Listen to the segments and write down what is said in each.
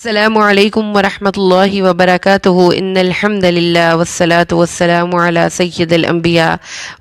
السلام علیکم ورحمۃ اللہ وبرکاتہ ان الحمد للہ والصلاة والسلام علی سید الانبیاء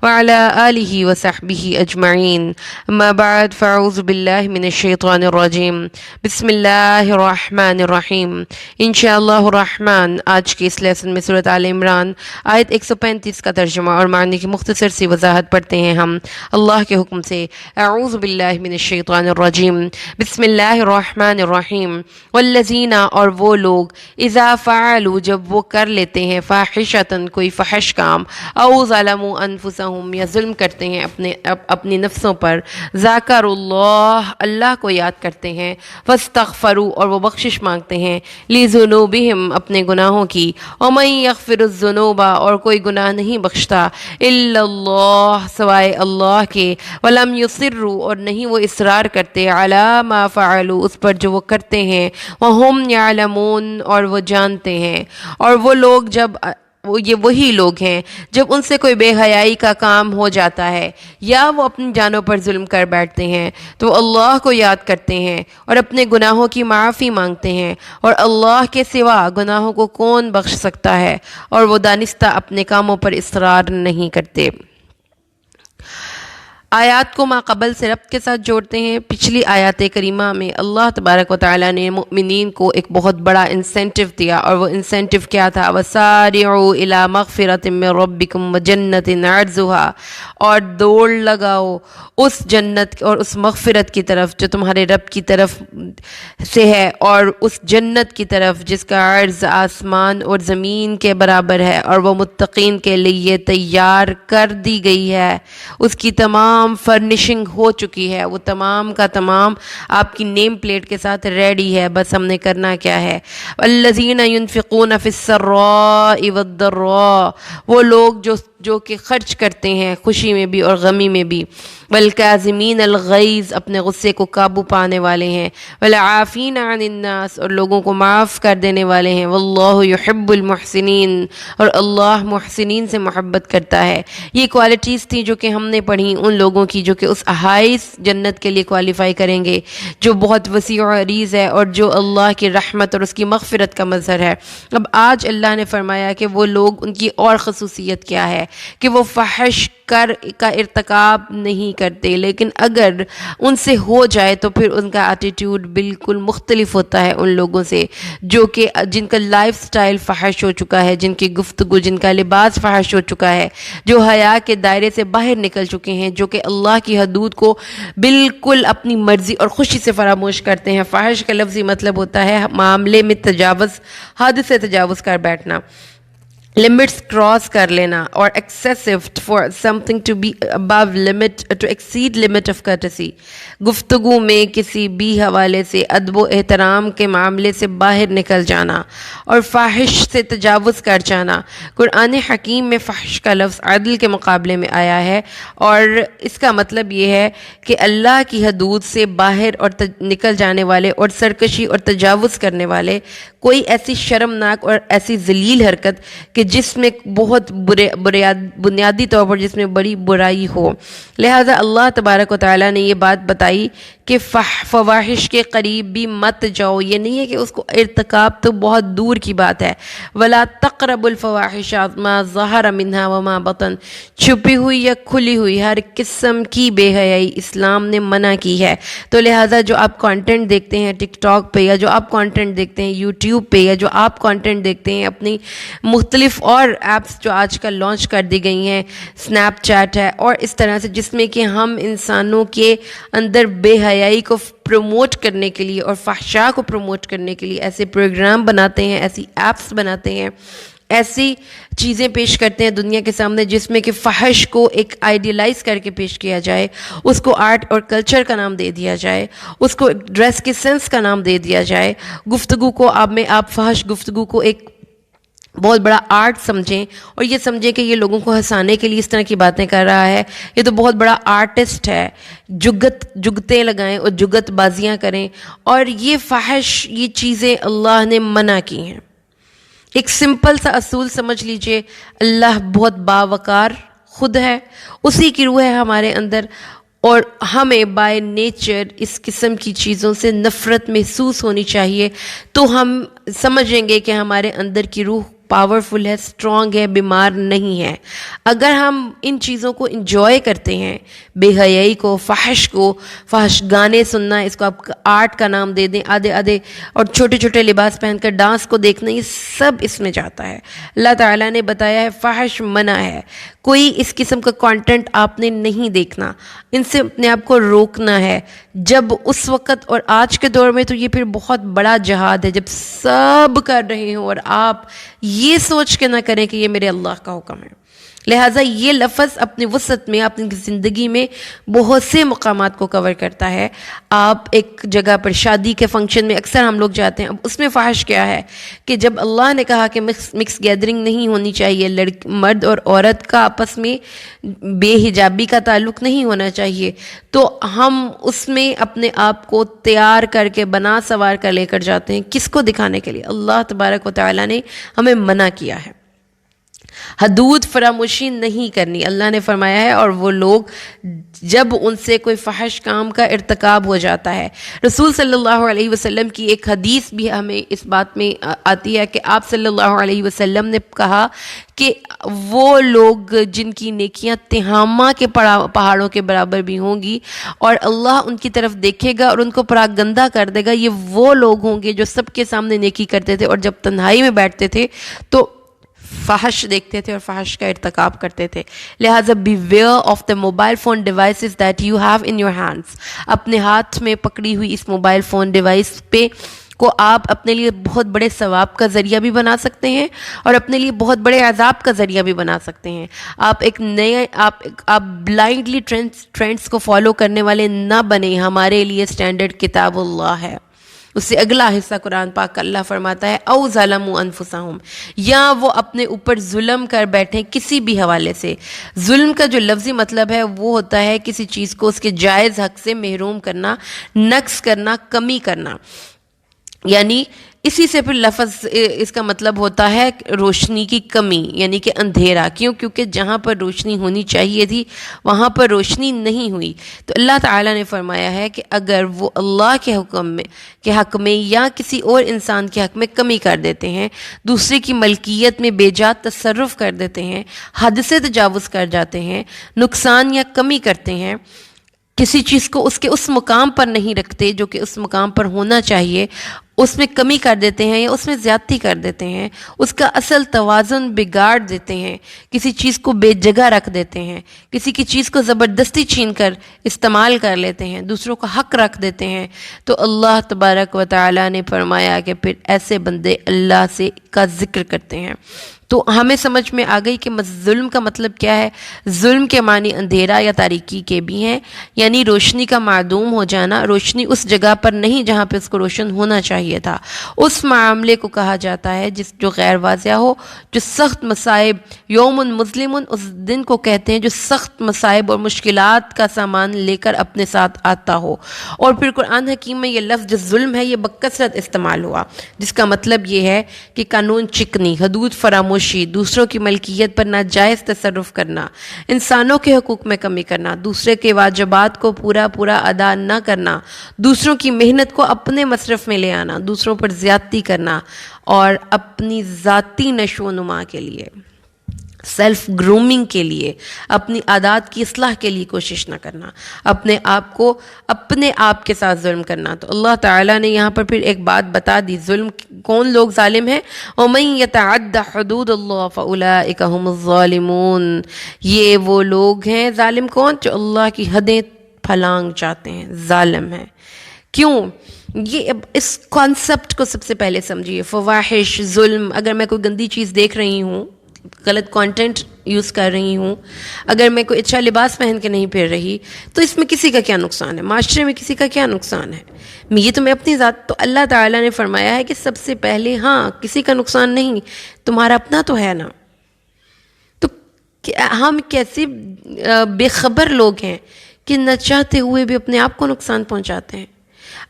وعلی آلہ وصحبہ اجمعین اما بعد فاعوذ باللہ من الشیطان الرجیم بسم اللہ الرحمن الرحیم انشاءاللہ الرحمن آج کے اس لیسن میں سورۃ آل عمران آیت 135 کا ترجمہ اور معنی کی مختصر سی وضاحت پڑھتے ہیں ہم اللہ کے حکم سے۔ اعوذ باللہ من الشیطان الرجیم بسم اللہ الرحمن الرحیم والذین اور وہ لوگ اذا فعلوا جب وہ کر لیتے ہیں فاحشتاً کوئی فحش کام او ظلموا انفسہم یا ظلم کرتے ہیں اپنی نفسوں پر ذکروا اللہ اللہ کو یاد کرتے ہیں فاستغفروا اور وہ بخشش مانگتے ہیں لذنوبہم اپنے گناہوں کی ومن یغفر الذنوب اور کوئی گناہ نہیں بخشتا الا اللہ سوائے اللہ کے ولم یصروا اور نہیں وہ اصرار کرتے علی ما فعلوا اس پر جو وہ کرتے ہیں وہم یعلمون اور وہ جانتے ہیں۔ اور وہ لوگ جب یہ وہی لوگ ہیں جب ان سے کوئی بے حیائی کا کام ہو جاتا ہے یا وہ اپنی جانوں پر ظلم کر بیٹھتے ہیں تو اللہ کو یاد کرتے ہیں اور اپنے گناہوں کی معافی مانگتے ہیں، اور اللہ کے سوا گناہوں کو کون بخش سکتا ہے، اور وہ دانستہ اپنے کاموں پر اصرار نہیں کرتے۔ آیات کو ما قبل سے ربط کے ساتھ جوڑتے ہیں۔ پچھلی آیات کریمہ میں اللہ تبارک و تعالیٰ نے مؤمنین کو ایک بہت بڑا انسینٹو دیا، اور وہ انسینٹو کیا تھا؟ وَسَارِعُوا إِلَىٰ مَغْفِرَةٍ مِّن رَبِّكُمْ وَجَنَّةٍ عَرْضُهَا اور دوڑ لگاؤ اس جنت اور اس مغفرت کی طرف جو تمہارے رب کی طرف سے ہے، اور اس جنت کی طرف جس کا عرض آسمان اور زمین کے برابر ہے، اور وہ متقین کے لیے تیار کر دی گئی ہے، اس کی تمام فرنشنگ ہو چکی ہے، وہ تمام کا تمام آپ کی نیم پلیٹ کے ساتھ ریڈی ہے، بس ہم نے کرنا کیا ہے۔ الذین ينفقون فی السراء والضراء وہ لوگ جو کہ خرچ کرتے ہیں خوشی میں بھی اور غمی میں بھی، والکاظمین الغیظ اپنے غصے کو قابو پانے والے ہیں، والعافین عن الناس اور لوگوں کو معاف کر دینے والے ہیں، واللہ یحب المحسنین اور اللہ محسنین سے محبت کرتا ہے۔ یہ کوالٹیز تھیں جو کہ ہم نے پڑھی ان لوگوں کی جو کہ اس احائز جنت کے لیے کوالیفائی کریں گے، جو بہت وسیع و عریض ہے اور جو اللہ کی رحمت اور اس کی مغفرت کا مظہر ہے۔ اب آج اللہ نے فرمایا کہ وہ لوگ ان کی اور خصوصیت کیا ہے کہ وہ فحش کا ارتکاب نہیں کرتے، لیکن اگر ان سے ہو جائے تو پھر ان کا ایٹیٹیوڈ بالکل مختلف ہوتا ہے ان لوگوں سے جو کہ جن کا لائف سٹائل فحش ہو چکا ہے، جن کی گفتگو، جن کا لباس فحش ہو چکا ہے، جو حیا کے دائرے سے باہر نکل چکے ہیں، جو کہ اللہ کی حدود کو بالکل اپنی مرضی اور خوشی سے فراموش کرتے ہیں۔ فحش کا لفظی مطلب ہوتا ہے معاملے میں تجاوز، حد سے تجاوز کر بیٹھنا، لمٹس کراس کر لینا، اور excessive for something to be above limit, to exceed limit of courtesy, گفتگو میں کسی بھی حوالے سے ادب و احترام کے معاملے سے باہر نکل جانا اور فاحش سے تجاوز کر جانا۔ قرآن حکیم میں فحش کا لفظ عدل کے مقابلے میں آیا ہے، اور اس کا مطلب یہ ہے کہ اللہ کی حدود سے باہر اور نکل جانے والے اور سرکشی اور تجاوز کرنے والے، کوئی ایسی شرمناک اور ایسی ذلیل حرکت کہ جس میں بہت بنیادی طور پر جس میں بڑی برائی ہو۔ لہذا اللہ تبارک و تعالیٰ نے یہ بات بتائی کہ فواحش کے قریب بھی مت جاؤ۔ یہ نہیں ہے کہ اس کو ارتکاب تو بہت دور کی بات ہے، ولا تقربوا الفواحش ما ظہر منها وما بطن، چھپی ہوئی یا کھلی ہوئی ہر قسم کی بے حیائی اسلام نے منع کی ہے۔ تو لہٰذا جو آپ کانٹینٹ دیکھتے ہیں ٹک ٹاک پہ، یا جو آپ کانٹینٹ دیکھتے ہیں یوٹیوب پہ، یا جو آپ کانٹینٹ دیکھتے ہیں اپنی مختلف اور ایپس جو آج کل لانچ کر دی گئی ہیں، سنیپ چیٹ ہے اور اس طرح سے، جس میں کہ ہم انسانوں کے اندر بے حیائی کو پروموٹ کرنے کے لیے اور فحشاء کو پروموٹ کرنے کے لیے ایسے پروگرام بناتے ہیں، ایسی ایپس بناتے ہیں، ایسی چیزیں پیش کرتے ہیں دنیا کے سامنے جس میں کہ فحش کو ایک آئیڈیلائز کر کے پیش کیا جائے، اس کو آرٹ اور کلچر کا نام دے دیا جائے، اس کو ڈریس کے سینس کا نام دے دیا جائے، گفتگو کو آپ فحش گفتگو کو ایک بہت بڑا آرٹ سمجھیں، اور یہ سمجھیں کہ یہ لوگوں کو ہنسانے کے لیے اس طرح کی باتیں کر رہا ہے، یہ تو بہت بڑا آرٹسٹ ہے، جگتیں لگائیں اور جگت بازیاں کریں، اور یہ فحش، یہ چیزیں اللہ نے منع کی ہیں۔ ایک سمپل سا اصول سمجھ لیجئے، اللہ بہت باوقار خود ہے، اسی کی روح ہے ہمارے اندر، اور ہمیں بائی نیچر اس قسم کی چیزوں سے نفرت محسوس ہونی چاہیے، تو ہم سمجھیں گے کہ ہمارے اندر کی روح پاورفل ہے، اسٹرانگ ہے، بیمار نہیں ہے۔ اگر ہم ان چیزوں کو انجوائے کرتے ہیں، بے حیائی کو، فحش گانے سننا، اس کو آپ آرٹ کا نام دے دیں، آدھے اور چھوٹے چھوٹے لباس پہن کر ڈانس کو دیکھنا، یہ سب اس میں جاتا ہے۔ اللہ تعالیٰ نے بتایا ہے فحش منع ہے، کوئی اس قسم کا کانٹینٹ آپ نے نہیں دیکھنا، ان سے اپنے آپ کو روکنا ہے۔ جب اس وقت اور آج کے دور میں تو یہ پھر بہت بڑا جہاد ہے، جب سب کر رہے ہوں اور آپ یہ سوچ کے نہ کریں کہ یہ میرے اللہ کا حکم ہے۔ لہٰذا یہ لفظ اپنی وسعت میں، اپنی زندگی میں بہت سے مقامات کو کور کرتا ہے۔ آپ ایک جگہ پر شادی کے فنکشن میں اکثر ہم لوگ جاتے ہیں، اب اس میں فحش کیا ہے کہ جب اللہ نے کہا کہ مکس گیدرنگ نہیں ہونی چاہیے، مرد اور عورت کا آپس میں بے حجابی کا تعلق نہیں ہونا چاہیے، تو ہم اس میں اپنے آپ کو تیار کر کے بنا سوار کر لے کر جاتے ہیں، کس کو دکھانے کے لیے؟ اللہ تبارک و تعالیٰ نے ہمیں منع کیا ہے۔ حدود فراموشی نہیں کرنی، اللہ نے فرمایا ہے، اور وہ لوگ جب ان سے کوئی فحش کام کا ارتکاب ہو جاتا ہے۔ رسول صلی اللہ علیہ وسلم کی ایک حدیث بھی ہمیں اس بات میں آتی ہے کہ آپ صلی اللہ علیہ وسلم نے کہا کہ وہ لوگ جن کی نیکیاں تہامہ کے پہاڑوں کے برابر بھی ہوں گی اور اللہ ان کی طرف دیکھے گا اور ان کو پراگندہ کر دے گا، یہ وہ لوگ ہوں گے جو سب کے سامنے نیکی کرتے تھے اور جب تنہائی میں بیٹھتے تھے تو فحش دیکھتے تھے اور فحش کا ارتکاب کرتے تھے۔ لہٰذا beware of the mobile phone devices that you have in your hands۔ اپنے ہاتھ میں پکڑی ہوئی اس موبائل فون ڈیوائس پہ کو آپ اپنے لیے بہت بڑے ثواب کا ذریعہ بھی بنا سکتے ہیں اور اپنے لیے بہت بڑے عذاب کا ذریعہ بھی بنا سکتے ہیں۔ آپ بلائنڈلی ٹرینڈز کو فالو کرنے والے نہ بنیں۔ ہمارے لیے سٹینڈرڈ کتاب اللہ ہے۔ اس سے اگلا حصہ قرآن پاک کا اللہ فرماتا ہے او ظلموا انفسہم، یا وہ اپنے اوپر ظلم کر بیٹھیں کسی بھی حوالے سے۔ ظلم کا جو لفظی مطلب ہے وہ ہوتا ہے کسی چیز کو اس کے جائز حق سے محروم کرنا، نقص کرنا، کمی کرنا، یعنی اسی سے پھر لفظ اس کا مطلب ہوتا ہے روشنی کی کمی، یعنی کہ اندھیرا۔ کیونکہ جہاں پر روشنی ہونی چاہیے تھی وہاں پر روشنی نہیں ہوئی، تو اللہ تعالیٰ نے فرمایا ہے کہ اگر وہ اللہ کے حق میں یا کسی اور انسان کے حق میں کمی کر دیتے ہیں، دوسرے کی ملکیت میں بے جا تصرف کر دیتے ہیں، حد سے تجاوز کر جاتے ہیں، نقصان یا کمی کرتے ہیں، کسی چیز کو اس کے اس مقام پر نہیں رکھتے جو کہ اس مقام پر ہونا چاہیے، اس میں کمی کر دیتے ہیں یا اس میں زیادتی کر دیتے ہیں، اس کا اصل توازن بگاڑ دیتے ہیں، کسی چیز کو بے جگہ رکھ دیتے ہیں، کسی کی چیز کو زبردستی چھین کر استعمال کر لیتے ہیں، دوسروں کا حق رکھ دیتے ہیں، تو اللہ تبارک و تعالیٰ نے فرمایا کہ پھر ایسے بندے اللہ سے کا ذکر کرتے ہیں۔ تو ہمیں سمجھ میں آ گئی کہ ظلم کا مطلب کیا ہے۔ ظلم کے معنی اندھیرا یا تاریکی کے بھی ہیں، یعنی روشنی کا معدوم ہو جانا، روشنی اس جگہ پر نہیں جہاں پہ اس کو روشن ہونا چاہیے تھا، اس معاملے کو کہا جاتا ہے جو غیر واضح ہو، جو سخت مصائب، یوم مظلم، اس دن کو کہتے ہیں جو سخت مصائب اور مشکلات کا سامان لے کر اپنے ساتھ آتا ہو۔ اور پھر قرآن حکیم میں یہ لفظ جو ظلم ہے یہ بکثرت استعمال ہوا، جس کا مطلب یہ ہے کہ قانون چکنی، حدود فراموشی، دوسروں کی ملکیت پر ناجائز تصرف کرنا، انسانوں کے حقوق میں کمی کرنا، دوسرے کے واجبات کو پورا ادا نہ کرنا، دوسروں کی محنت کو اپنے مصرف میں لے آنا، دوسروں پر زیادتی کرنا، اور اپنی ذاتی نشو و نما کے لیے، سیلف گرومنگ کے لیے، اپنی عادات کی اصلاح کے لیے کوشش نہ کرنا، اپنے آپ کے ساتھ ظلم کرنا۔ تو اللہ تعالیٰ نے یہاں پر پھر ایک بات بتا دی، ظلم کون لوگ ظالم ہیں؟ وَمَن يَتَعَدَّ حُدُودَ اللَّهِ فَأُولَٰئِكَ هُمُ الظَّالِمُونَ، یہ وہ لوگ ہیں، ظالم کون؟ جو اللہ کی حدیں پھلانگ چاہتے ہیں، ظالم ہیں۔ کیوں؟ یہ اب اس کانسیپٹ کو سب سے پہلے سمجھیے۔ فواحش، ظلم، اگر میں کوئی گندی چیز دیکھ رہی ہوں، غلط کانٹینٹ یوز کر رہی ہوں، اگر میں کوئی اچھا لباس پہن کے نہیں پھر رہی، تو اس میں کسی کا کیا نقصان ہے؟ معاشرے میں کسی کا کیا نقصان ہے؟ یہ تو میں اپنی ذات، تو اللہ تعالیٰ نے فرمایا ہے کہ سب سے پہلے ہاں کسی کا نقصان نہیں، تمہارا اپنا تو ہے نا۔ تو ہم کیسے بے خبر لوگ ہیں کہ نہ چاہتے ہوئے بھی اپنے آپ کو نقصان پہنچاتے ہیں۔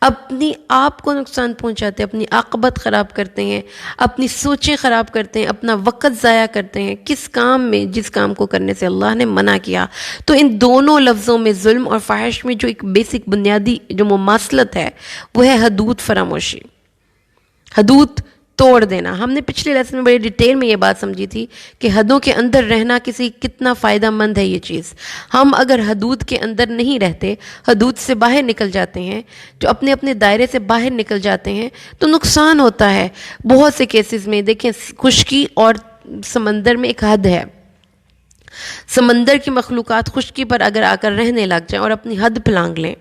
اپنی آپ کو نقصان پہنچاتے ہیں، اپنی عاقبت خراب کرتے ہیں، اپنی سوچیں خراب کرتے ہیں، اپنا وقت ضائع کرتے ہیں کس کام میں، جس کام کو کرنے سے اللہ نے منع کیا۔ تو ان دونوں لفظوں میں، ظلم اور فحش میں، جو ایک بیسک بنیادی جو مماثلت ہے وہ ہے حدود فراموشی، حدود توڑ دینا۔ ہم نے پچھلے لیسن میں بڑی ڈیٹیل میں یہ بات سمجھی تھی کہ حدوں کے اندر رہنا کتنا فائدہ مند ہے یہ چیز۔ ہم اگر حدود کے اندر نہیں رہتے، حدود سے باہر نکل جاتے ہیں، جو اپنے اپنے دائرے سے باہر نکل جاتے ہیں، تو نقصان ہوتا ہے۔ بہت سے کیسز میں دیکھیں، خشکی اور سمندر میں ایک حد ہے۔ سمندر کی مخلوقات خشکی پر اگر آ کر رہنے لگ جائیں اور اپنی حد پلانگ لیں،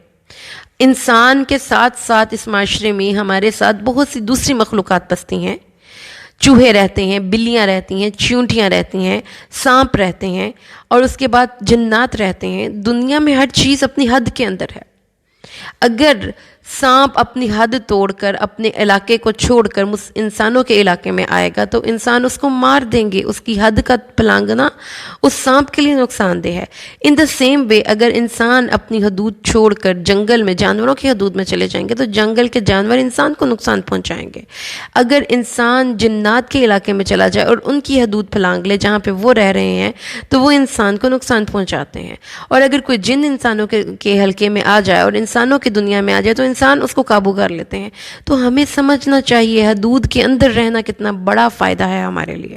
انسان کے ساتھ ساتھ اس معاشرے میں ہمارے ساتھ بہت سی دوسری مخلوقات بستی ہیں۔ چوہے رہتے ہیں، بلیاں رہتی ہیں، چیونٹیاں رہتی ہیں، سانپ رہتے ہیں، اور اس کے بعد جنات رہتے ہیں۔ دنیا میں ہر چیز اپنی حد کے اندر ہے۔ اگر سانپ اپنی حد توڑ کر اپنے علاقے کو چھوڑ کر انسانوں کے علاقے میں آئے گا تو انسان اس کو مار دیں گے۔ اس کی حد کا پلانگنا اس سانپ کے لیے نقصان دہ ہے۔ ان دا سیم وے، اگر انسان اپنی حدود چھوڑ کر جنگل میں جانوروں کی حدود میں چلے جائیں گے تو جنگل کے جانور انسان کو نقصان پہنچائیں گے۔ اگر انسان جنات کے علاقے میں چلا جائے اور ان کی حدود پھلانگ لے جہاں پہ وہ رہ رہے ہیں تو وہ انسان کو نقصان پہنچاتے ہیں۔ اور اگر کوئی جن انسانوں کے حلقے میں آ جائے اور انسانوں کی دنیا میں آ جائے تو انسان اس کو قابو کر لیتے ہیں۔ تو ہمیں سمجھنا چاہیے حدود کے اندر رہنا کتنا بڑا فائدہ ہے ہمارے لیے۔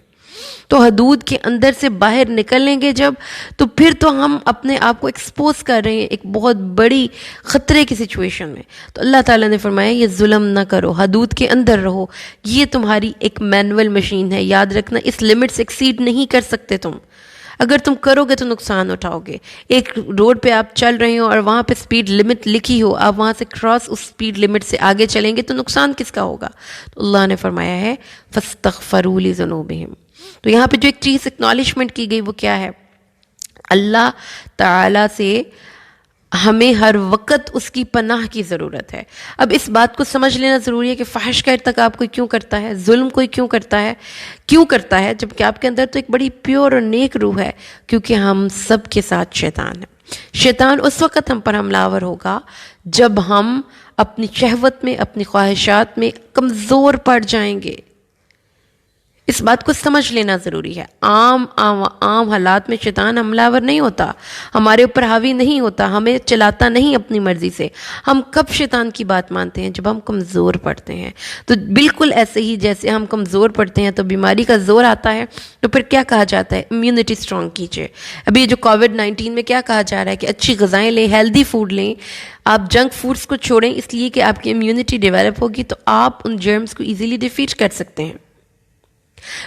تو حدود کے اندر سے باہر نکلیں گے جب، تو پھر تو ہم اپنے آپ کو ایکسپوز کر رہے ہیں ایک بہت بڑی خطرے کی سچویشن میں۔ تو اللہ تعالیٰ نے فرمایا یہ ظلم نہ کرو، حدود کے اندر رہو۔ یہ تمہاری ایک مینول مشین ہے، یاد رکھنا اس لمٹ سے ایکسیڈ نہیں کر سکتے تم۔ اگر تم کرو گے تو نقصان اٹھاؤ گے۔ ایک روڈ پہ آپ چل رہے ہو اور وہاں پہ سپیڈ لمٹ لکھی ہو، آپ وہاں سے کراس اس سپیڈ لمٹ سے آگے چلیں گے تو نقصان کس کا ہوگا؟ تو اللہ نے فرمایا ہے فَاسْتَغْفَرُوا لِذُنُوبِهِمْ۔ تو یہاں پہ جو ایک چیز اکنالجمنٹ کی گئی وہ کیا ہے؟ اللہ تعالیٰ سے ہمیں ہر وقت اس کی پناہ کی ضرورت ہے۔ اب اس بات کو سمجھ لینا ضروری ہے کہ فحش کا ارتکاب کوئی کیوں کرتا ہے، ظلم کوئی کیوں کرتا ہے جبکہ آپ کے اندر تو ایک بڑی پیور اور نیک روح ہے، کیونکہ ہم سب کے ساتھ شیطان ہے۔ شیطان اس وقت ہم پر حملہ آور ہوگا جب ہم اپنی شہوت میں، اپنی خواہشات میں کمزور پڑ جائیں گے۔ اس بات کو سمجھ لینا ضروری ہے۔ عام حالات میں شیطان حملہ آور نہیں ہوتا، ہمارے اوپر حاوی نہیں ہوتا، ہمیں چلاتا نہیں اپنی مرضی سے۔ ہم کب شیطان کی بات مانتے ہیں؟ جب ہم کمزور پڑتے ہیں۔ تو بالکل ایسے ہی جیسے ہم کمزور پڑتے ہیں تو بیماری کا زور آتا ہے، تو پھر کیا کہا جاتا ہے؟ امیونٹی اسٹرانگ کیجیے۔ ابھی جو کووڈ-19 میں کیا کہا جا رہا ہے کہ اچھی غذائیں لیں، ہیلدی فوڈ لیں، آپ جنک فوڈز کو چھوڑیں، اس لیے کہ آپ کی امیونٹی ڈیولپ ہوگی تو آپ ان جرمز کو ایزیلی ڈیفیٹ کر سکتے ہیں۔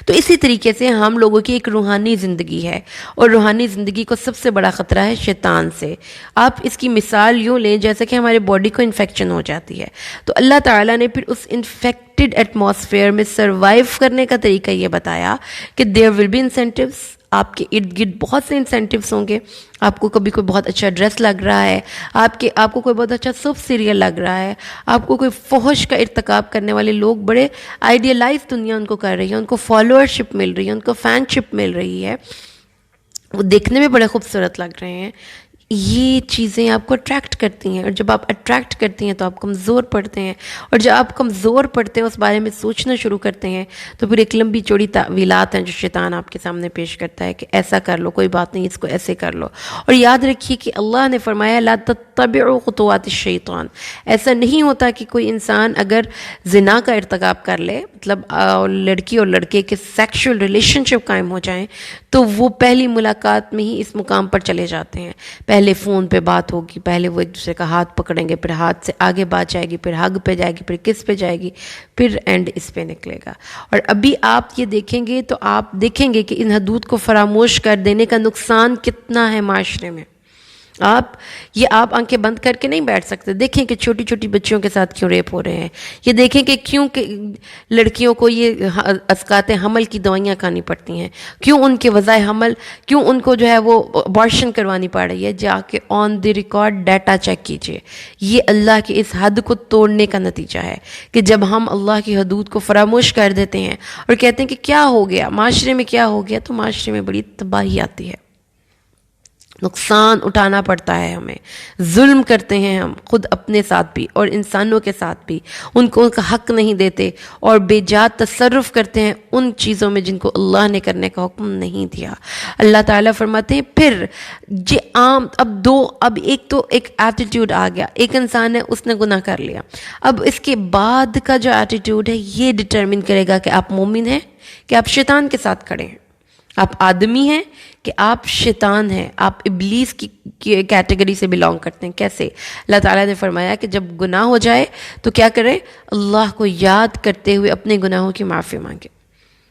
تو اسی طریقے سے ہم لوگوں کی ایک روحانی زندگی ہے، اور روحانی زندگی کو سب سے بڑا خطرہ ہے شیطان سے۔ آپ اس کی مثال یوں لیں جیسے کہ ہمارے باڈی کو انفیکشن ہو جاتی ہے، تو اللہ تعالیٰ نے پھر اس انفیکٹڈ ایٹماسفیئر میں سروائیو کرنے کا طریقہ یہ بتایا کہ دیر ول بی انسینٹیوز۔ آپ کے ارد گرد بہت سے انسینٹیوز ہوں گے۔ آپ کو کبھی کوئی بہت اچھا ڈریس لگ رہا ہے، آپ کو کوئی بہت اچھا سب سیریل لگ رہا ہے، آپ کو کوئی فحش کا ارتکاب کرنے والے لوگ بڑے آئیڈیلائز دنیا ان کو کر رہی ہے، ان کو فالوورشپ مل رہی ہے، ان کو فین شپ مل رہی ہے، وہ دیکھنے میں بڑے خوبصورت لگ رہے ہیں۔ یہ چیزیں آپ کو اٹریکٹ کرتی ہیں، اور جب آپ اٹریکٹ کرتی ہیں تو آپ کمزور پڑتے ہیں، اور جب آپ کمزور پڑتے ہیں اس بارے میں سوچنا شروع کرتے ہیں تو پھر ایک لمبی چوڑی تعویلات ہیں جو شیطان آپ کے سامنے پیش کرتا ہے کہ ایسا کر لو، کوئی بات نہیں، اس کو ایسے کر لو۔ اور یاد رکھیے کہ اللہ نے فرمایا لا تتبعوا خطوات الشیطان۔ ایسا نہیں ہوتا کہ کوئی انسان اگر زنا کا ارتکاب کر لے، مطلب لڑکی اور لڑکے کے سیکشول ریلیشن شپ قائم ہو جائیں، تو وہ پہلی ملاقات میں ہی اس مقام پر چلے جاتے ہیں۔ پہلے فون پہ بات ہوگی، پہلے وہ ایک دوسرے کا ہاتھ پکڑیں گے، پھر ہاتھ سے آگے بات جائے گی، پھر ہگ پہ جائے گی، پھر کس پہ جائے گی، پھر اینڈ اس پہ نکلے گا۔ اور ابھی آپ یہ دیکھیں گے تو آپ دیکھیں گے کہ ان حدود کو فراموش کر دینے کا نقصان کتنا ہے معاشرے میں۔ آپ آنکھیں بند کر کے نہیں بیٹھ سکتے۔ دیکھیں کہ چھوٹی چھوٹی بچیوں کے ساتھ کیوں ریپ ہو رہے ہیں، یہ دیکھیں کہ کیوں کہ لڑکیوں کو یہ اسقاط حمل کی دوائیاں کھانی پڑتی ہیں، کیوں ان کے وضع حمل، کیوں ان کو جو ہے وہ ابارشن کروانی پڑ رہی ہے۔ جا کے آن دی ریکارڈ ڈیٹا چیک کیجئے۔ یہ اللہ کی اس حد کو توڑنے کا نتیجہ ہے کہ جب ہم اللہ کی حدود کو فراموش کر دیتے ہیں اور کہتے ہیں کہ کیا ہو گیا، معاشرے میں کیا ہو گیا، تو معاشرے میں بڑی تباہی آتی ہے۔ نقصان اٹھانا پڑتا ہے ہمیں، ظلم کرتے ہیں ہم خود اپنے ساتھ بھی اور انسانوں کے ساتھ بھی، ان کو ان کا حق نہیں دیتے اور بے جا تصرف کرتے ہیں ان چیزوں میں جن کو اللہ نے کرنے کا حکم نہیں دیا۔ اللہ تعالیٰ فرماتے ہیں پھر یہ عام اب ایک ایٹیٹیوڈ آ گیا، ایک انسان ہے اس نے گناہ کر لیا، اب اس کے بعد کا جو ایٹیٹیوڈ ہے یہ ڈٹرمن کرے گا کہ آپ مومن ہیں کہ آپ شیطان کے ساتھ کھڑے ہیں، آپ آدمی ہیں کہ آپ شیطان ہیں، آپ ابلیس کی کیٹیگری سے بلانگ کرتے ہیں۔ کیسے؟ اللہ تعالیٰ نے فرمایا کہ جب گناہ ہو جائے تو کیا کریں؟ اللہ کو یاد کرتے ہوئے اپنے گناہوں کی معافی مانگے۔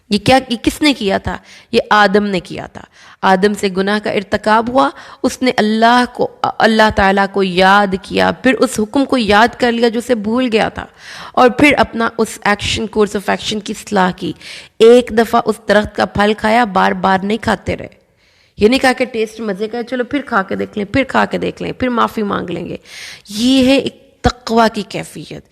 یہ کس نے کیا تھا؟ یہ آدم نے کیا تھا۔ آدم سے گناہ کا ارتکاب ہوا، اس نے اللہ تعالیٰ کو یاد کیا، پھر اس حکم کو یاد کر لیا جو اسے بھول گیا تھا، اور پھر اپنا اس کورس آف ایکشن کی اصلاح کی۔ ایک دفعہ اس درخت کا پھل کھایا، بار بار نہیں کھاتے رہے۔ یہ نہیں کہا کہ ٹیسٹ مزے کا ہے چلو پھر کھا کے دیکھ لیں، پھر کھا کے دیکھ لیں، پھر معافی مانگ لیں گے۔ یہ ہے ایک تقویٰ کی کیفیت،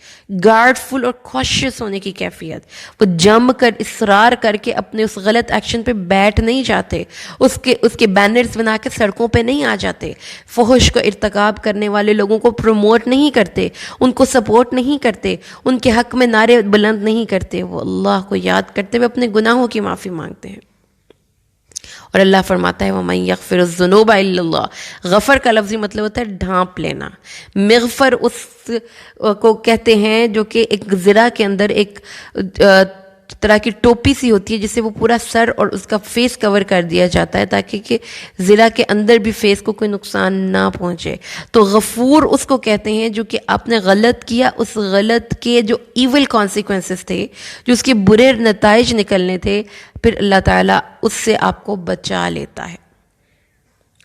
گارڈ فل اور کوشش ہونے کی کیفیت۔ وہ جم کر اصرار کر کے اپنے اس غلط ایکشن پہ بیٹھ نہیں جاتے، اس کے بینرز بنا کے سڑکوں پہ نہیں آ جاتے، فحش کو ارتکاب کرنے والے لوگوں کو پروموٹ نہیں کرتے، ان کو سپورٹ نہیں کرتے، ان کے حق میں نعرے بلند نہیں کرتے، وہ اللہ کو یاد کرتے ہوئے اپنے گناہوں کی معافی مانگتے ہیں۔ اور اللہ فرماتا ہے وَمَن يَغْفِرُ الذُّنُوبَ إِلَّا اللَّهُ۔ غفر کا لفظی مطلب ہوتا ہے ڈھانپ لینا۔ مغفر اس کو کہتے ہیں جو کہ ایک زرہ کے اندر ایک طرح کی ٹوپی سی ہوتی ہے جس سے وہ پورا سر اور اس کا فیس کور کر دیا جاتا ہے تاکہ کہ زرہ کے اندر بھی فیس کو کوئی نقصان نہ پہنچے۔ تو غفور اس کو کہتے ہیں جو کہ آپ نے غلط کیا، اس غلط کے جو ایول کانسیکوینسز تھے، جو اس کے برے نتائج نکلنے تھے، پھر اللہ تعالیٰ اس سے آپ کو بچا لیتا ہے،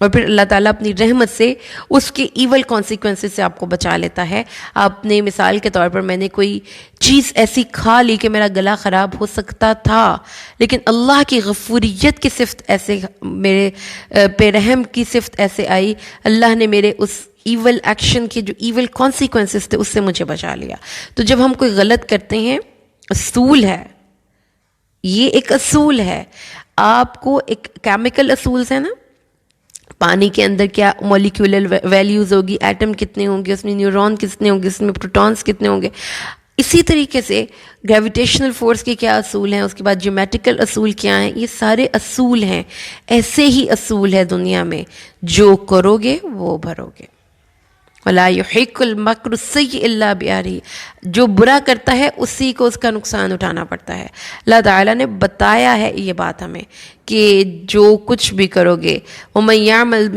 اور پھر اللہ تعالیٰ اپنی رحمت سے اس کے ایول کانسیکوینسز سے آپ کو بچا لیتا ہے۔ آپ نے مثال کے طور پر میں نے کوئی چیز ایسی کھا لی کہ میرا گلا خراب ہو سکتا تھا، لیکن اللہ کی غفوریت کی صفت ایسے، میرے پہ رحم کی صفت ایسے آئی، اللہ نے میرے اس ایول ایکشن کے جو ایول کانسیکوینسز تھے اس سے مجھے بچا لیا۔ تو جب ہم کوئی غلط کرتے ہیں، اصول ہے، یہ ایک اصول ہے، آپ کو ایک کیمیکل اصولز ہے نا، پانی کے اندر کیا مولیکولر ویلیوز ہوگی، ایٹم کتنے ہوں گے، اس میں نیورون کتنے ہوں گے، اس میں پروٹونز کتنے ہوں گے، اسی طریقے سے گریویٹیشنل فورس کے کیا اصول ہیں، اس کے بعد جیومیٹریکل اصول کیا ہیں، یہ سارے اصول ہیں۔ ایسے ہی اصول ہے دنیا میں، جو کرو گے وہ بھرو گے۔ وَلَا يُحِقُّ الْمَكْرُ السَّيِّئُ إِلَّا بِأَهْلِهِ، جو برا کرتا ہے اسی کو اس کا نقصان اٹھانا پڑتا ہے۔ اللہ تعالیٰ نے بتایا ہے یہ بات ہمیں کہ جو کچھ بھی کرو گے، وَمَن يَعْمَلْ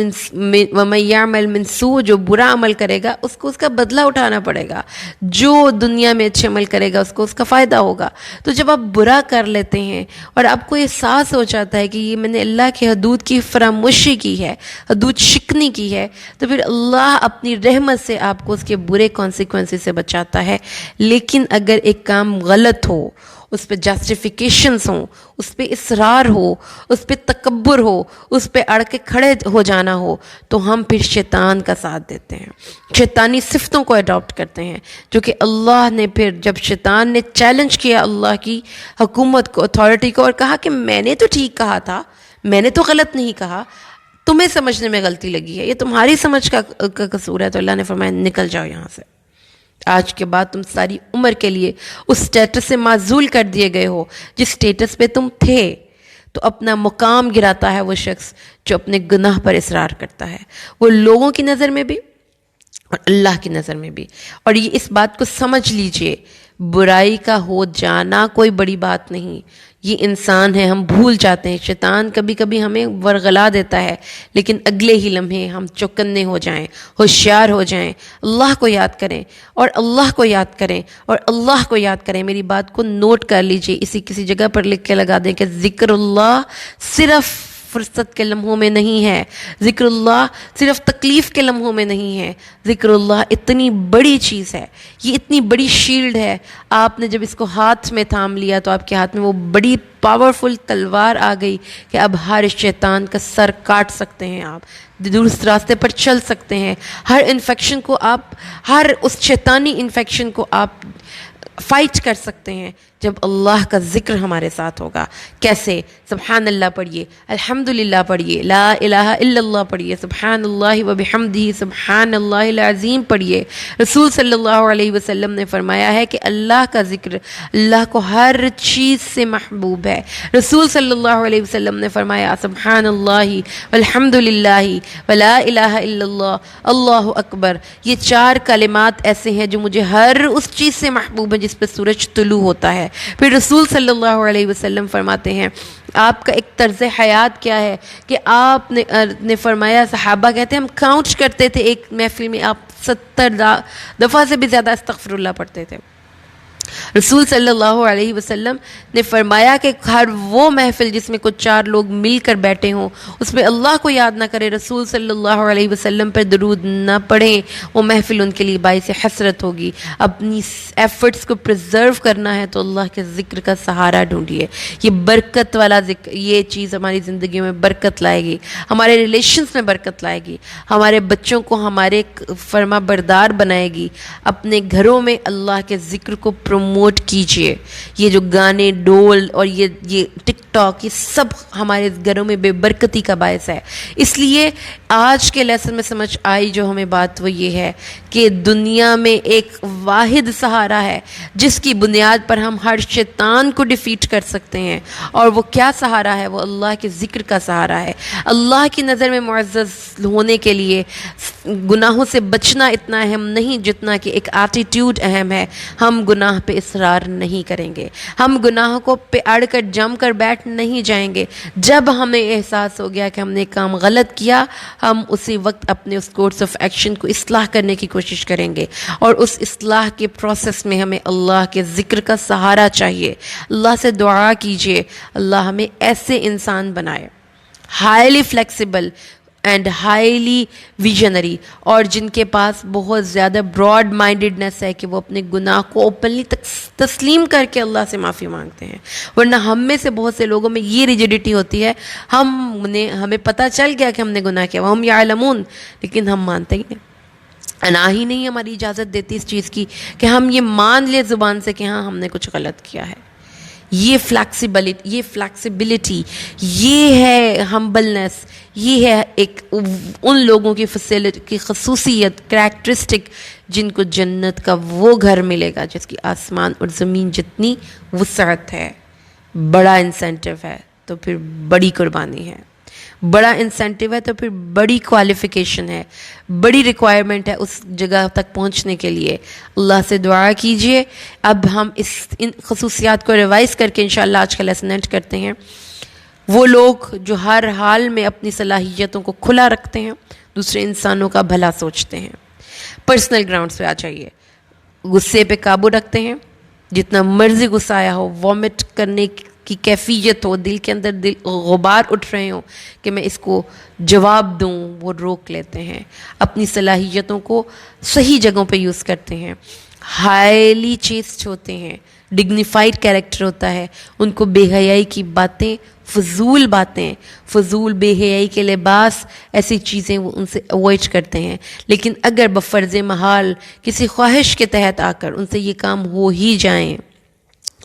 مِن سُوءٍ، جو برا عمل کرے گا اس کو اس کا بدلہ اٹھانا پڑے گا، جو دنیا میں اچھے عمل کرے گا اس کو اس کا فائدہ ہوگا۔ تو جب آپ برا کر لیتے ہیں اور آپ کو احساس ہو جاتا ہے کہ یہ میں نے اللہ کی حدود کی فراموشی کی ہے، حدود شکنی کی ہے، تو پھر اللہ اپنی رحمت سے آپ کو اس کے برے کانسیکوینسز سے بچاتا ہے۔ لیکن اگر ایک کام غلط ہو، اس پہ جسٹیفیکیشنز ہوں، اس پہ اصرار ہو، اس پہ تکبر ہو، اس پہ اڑ کے کھڑے ہو جانا ہو، تو ہم پھر شیطان کا ساتھ دیتے ہیں، شیطانی صفتوں کو اڈاپٹ کرتے ہیں، جو کہ اللہ نے پھر جب شیطان نے چیلنج کیا اللہ کی حکومت کو، اتھارٹی کو، اور کہا کہ میں نے تو ٹھیک کہا تھا، میں نے تو غلط نہیں کہا، تمہیں سمجھنے میں غلطی لگی ہے، یہ تمہاری سمجھ کا قصور ہے، تو اللہ نے فرمایا نکل جاؤ یہاں سے، آج کے بعد تم ساری عمر کے لیے اس سٹیٹس سے معزول کر دیے گئے ہو جس سٹیٹس پہ تم تھے۔ تو اپنا مقام گراتا ہے وہ شخص جو اپنے گناہ پر اصرار کرتا ہے، وہ لوگوں کی نظر میں بھی اور اللہ کی نظر میں بھی۔ اور یہ اس بات کو سمجھ لیجئے، برائی کا ہو جانا کوئی بڑی بات نہیں، یہ انسان ہے، ہم بھول جاتے ہیں، شیطان کبھی کبھی ہمیں ورغلا دیتا ہے، لیکن اگلے ہی لمحے ہم چوکنے ہو جائیں، ہوشیار ہو جائیں، اللہ کو یاد کریں اور اللہ کو یاد کریں اور اللہ کو یاد کریں۔ میری بات کو نوٹ کر لیجئے، کسی جگہ پر لکھ کے لگا دیں کہ ذکر اللہ صرف فرصت کے لمحوں میں نہیں ہے، ذکر اللہ صرف تکلیف کے لمحوں میں نہیں ہے، ذکر اللہ اتنی بڑی چیز ہے، یہ اتنی بڑی شیلڈ ہے، آپ نے جب اس کو ہاتھ میں تھام لیا تو آپ کے ہاتھ میں وہ بڑی پاورفل تلوار آ گئی کہ اب ہر شیطان کا سر کاٹ سکتے ہیں، آپ درست راستے پر چل سکتے ہیں، ہر انفیکشن کو آپ، ہر اس شیطانی انفیکشن کو آپ فائٹ کر سکتے ہیں۔ جب اللہ کا ذکر ہمارے ساتھ ہوگا. کیسے؟ سبحان اللہ پڑھیے، الحمدللہ پڑھیے، لا الہ الا اللہ پڑھیے، سبحان اللہ و بحمدہ سبحان اللہ العظیم پڑھیے. رسول صلی اللہ علیہ وسلم نے فرمایا ہے کہ اللہ کا ذکر اللہ کو ہر چیز سے محبوب ہے. رسول صلی اللہ علیہ وسلم نے فرمایا سبحان اللہ والحمدللہ ولا الہ الا اللہ اللہ اکبر، یہ 4 کلمات ایسے ہیں جو مجھے ہر اس چیز سے محبوب ہے جس پہ سورج طلوع ہوتا ہے. پھر رسول صلی اللہ علیہ وسلم فرماتے ہیں آپ کا ایک طرز حیات کیا ہے کہ آپ نے فرمایا، صحابہ کہتے ہیں ہم کاؤنٹ کرتے تھے ایک محفل میں آپ 70 دفعہ سے بھی زیادہ استغفر اللہ پڑھتے تھے. رسول صلی اللہ علیہ وسلم نے فرمایا کہ ہر وہ محفل جس میں کچھ 4 لوگ مل کر بیٹھے ہوں اس میں اللہ کو یاد نہ کرے، رسول صلی اللہ علیہ وسلم پر درود نہ پڑھیں، وہ محفل ان کے لیے باعث حسرت ہوگی. اپنی ایفرٹس کو پریزرو کرنا ہے تو اللہ کے ذکر کا سہارا ڈھونڈیے. یہ برکت والا ذکر، یہ چیز ہماری زندگیوں میں برکت لائے گی، ہمارے ریلیشنز میں برکت لائے گی، ہمارے بچوں کو ہمارے فرما بردار بنائے گی. اپنے گھروں میں اللہ کے ذکر کو پروموٹ کیجئے. یہ جو گانے ڈول اور یہ ٹک ٹاک، یہ سب ہمارے گھروں میں بے برکتی کا باعث ہے. اس لیے آج کے لیسن میں سمجھ آئی جو ہمیں بات وہ یہ ہے کہ دنیا میں ایک واحد سہارا ہے جس کی بنیاد پر ہم ہر شیطان کو ڈیفیٹ کر سکتے ہیں، اور وہ کیا سہارا ہے؟ وہ اللہ کے ذکر کا سہارا ہے. اللہ کی نظر میں معزز ہونے کے لیے گناہوں سے بچنا اتنا اہم نہیں جتنا کہ ایک ایٹیٹیوڈ اہم ہے. ہم گناہ پہ اصرار نہیں کریں گے، ہم گناہوں کو پہ اڑ کر جم کر بیٹھ نہیں جائیں گے. جب ہمیں احساس ہو گیا کہ ہم نے کام غلط کیا، ہم اسی وقت اپنے اس کورس آف ایکشن کو اصلاح کرنے کی کوشش کریں گے، اور اس اصلاح کے پروسیس میں ہمیں اللہ کے ذکر کا سہارا چاہیے. اللہ سے دعا کیجئے اللہ ہمیں ایسے انسان بنائے، highly flexible and highly visionary, اور جن کے پاس بہت زیادہ براڈ مائنڈڈنس ہے کہ وہ اپنے گناہ کو اوپنلی تسلیم کر کے اللہ سے معافی مانگتے ہیں. ورنہ ہم میں سے بہت سے لوگوں میں یہ ریجیڈیٹی ہوتی ہے، ہمیں پتہ چل گیا کہ ہم نے گناہ کیا، ہم یعلمون، لیکن ہم مانتے ہی نہیں. انا ہی نہیں ہماری اجازت دیتی اس چیز کی کہ ہم یہ مان لیں زبان سے کہ ہاں ہم نے کچھ غلط کیا ہے. یہ فلیکسیبلٹی، یہ ہے ہمبلنس، یہ ہے ایک ان لوگوں کی خصوصیت، کریکٹرسٹک جن کو جنت کا وہ گھر ملے گا جس کی آسمان اور زمین جتنی وسعت ہے. بڑا انسینٹیو ہے تو پھر بڑی قربانی ہے، بڑا انسینٹیو ہے تو پھر بڑی کوالیفیکیشن ہے، بڑی ریکوائرمنٹ ہے اس جگہ تک پہنچنے کے لیے. اللہ سے دعا کیجئے. اب ہم ان خصوصیات کو ریوائز کر کے انشاءاللہ آج کا لیسن اینڈ کرتے ہیں. وہ لوگ جو ہر حال میں اپنی صلاحیتوں کو کھلا رکھتے ہیں، دوسرے انسانوں کا بھلا سوچتے ہیں. پرسنل گراؤنڈز پہ آ جائیے. غصے پہ قابو رکھتے ہیں، جتنا مرضی غصہ آیا ہو، وامٹ کرنے کی کیفیت ہو، دل کے اندر غبار اٹھ رہے ہوں کہ میں اس کو جواب دوں، وہ روک لیتے ہیں. اپنی صلاحیتوں کو صحیح جگہوں پہ یوز کرتے ہیں. ہائیلی چیسٹ ہوتے ہیں، ڈگنیفائڈ کیریکٹر ہوتا ہے. ان کو بے حیائی کی باتیں، فضول بے حیائی کے لباس، ایسی چیزیں وہ ان سے اوائڈ کرتے ہیں. لیکن اگر بفرض محال کسی خواہش کے تحت آ کر ان سے یہ کام ہو ہی جائیں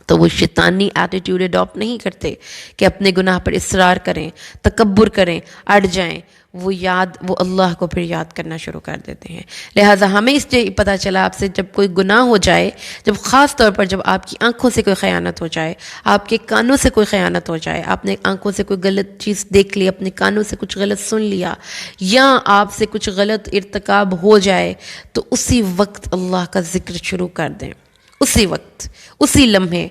تو وہ شیطانی ایٹیٹیوڈ اڈاپٹ نہیں کرتے کہ اپنے گناہ پر اصرار کریں، تکبر کریں، اڑ جائیں. وہ اللہ کو پھر یاد کرنا شروع کر دیتے ہیں. لہٰذا ہمیں اس سے پتہ چلا آپ سے جب کوئی گناہ ہو جائے، جب خاص طور پر جب آپ کی آنکھوں سے کوئی خیانت ہو جائے، آپ کے کانوں سے کوئی خیانت ہو جائے، آپ نے آنکھوں سے کوئی غلط چیز دیکھ لی، اپنے کانوں سے کچھ غلط سن لیا، یا آپ سے کچھ غلط ارتکاب ہو جائے، تو اسی وقت اللہ کا ذکر شروع کر دیں. اسی وقت، اسی لمحے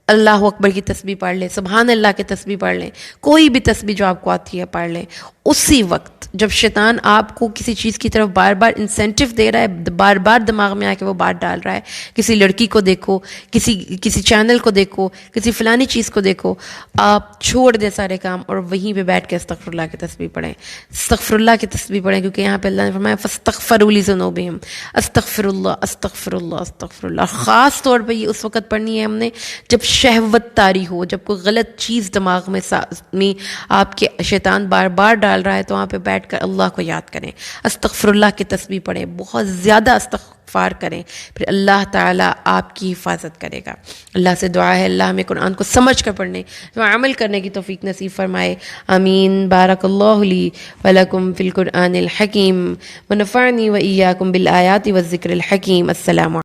اللہ اکبر کی تسبیح پڑھ لیں، سبحان اللہ کی تسبیح پڑھ لیں، کوئی بھی تسبیح جو آپ کو آتی ہے پڑھ لیں. اسی وقت جب شیطان آپ کو کسی چیز کی طرف بار بار انسینٹیو دے رہا ہے، بار بار دماغ میں آ کے وہ بات ڈال رہا ہے، کسی لڑکی کو دیکھو، کسی چینل کو دیکھو، کسی فلانی چیز کو دیکھو، آپ چھوڑ دیں سارے کام اور وہیں پہ بیٹھ کے استغفر اللہ کی تسبیح پڑھیں. استغفر اللہ کی تسبیح پڑھیں، کیونکہ یہاں پہ اللہ نے فرمایا فاستغفروا لذنوبہم، استغفر اللہ استغفر اللہ استغفر اللہ. خاص طور پہ یہ اس وقت پڑھنی ہے ہم نے جب شہوت طاری ہو، جب کوئی غلط چیز دماغ میں آپ کے شیطان بار بار ڈال رہا ہے، تو وہاں پہ بیٹھ کر اللہ کو یاد کریں، استغفر اللہ کی تسبیح پڑھیں، بہت زیادہ استغفار کریں, پھر اللہ تعالیٰ آپ کی حفاظت کرے گا. اللہ سے دعا ہے اللہ ہمیں قرآن کو سمجھ کر پڑھنے و عمل کرنے کی توفیق نصیب فرمائے. آمین. بارک اللہ لی ولکم فی القرآن الحکیم ونفعنی و ایاکم بالآیات والذکر الحکیم. السلام علیکم.